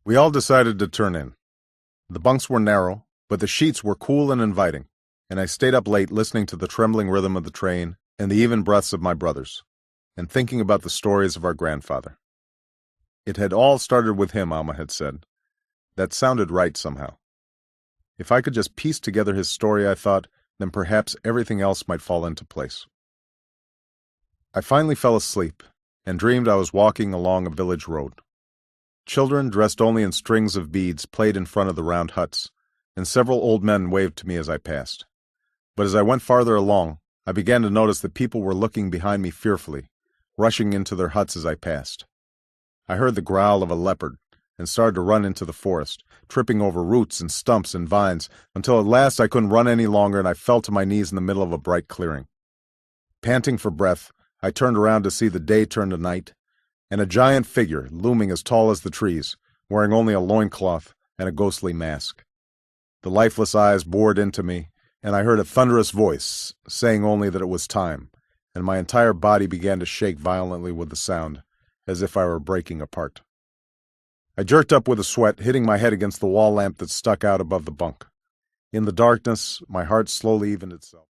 We all decided to turn in. The bunks were narrow, but the sheets were cool and inviting, and I stayed up late listening to the trembling rhythm of the train and the even breaths of my brothers, and thinking about the stories of our grandfather. It had all started with him, Alma had said. That sounded right somehow. If I could just piece together his story, I thought, then perhaps everything else might fall into place. I finally fell asleep and dreamed I was walking along a village road. Children, dressed only in strings of beads, played in front of the round huts, and several old men waved to me as I passed. But as I went farther along, I began to notice that people were looking behind me fearfully, rushing into their huts as I passed. I heard the growl of a leopard and started to run into the forest, tripping over roots and stumps and vines, until at last I couldn't run any longer and I fell to my knees in the middle of a bright clearing. Panting for breath, I turned around to see the day turn to night, and a giant figure, looming as tall as the trees, wearing only a loincloth and a ghostly mask. The lifeless eyes bored into me, and I heard a thunderous voice, saying only that it was time, and my entire body began to shake violently with the sound, as if I were breaking apart. I jerked up with a sweat, hitting my head against the wall lamp that stuck out above the bunk. In the darkness, my heart slowly evened itself.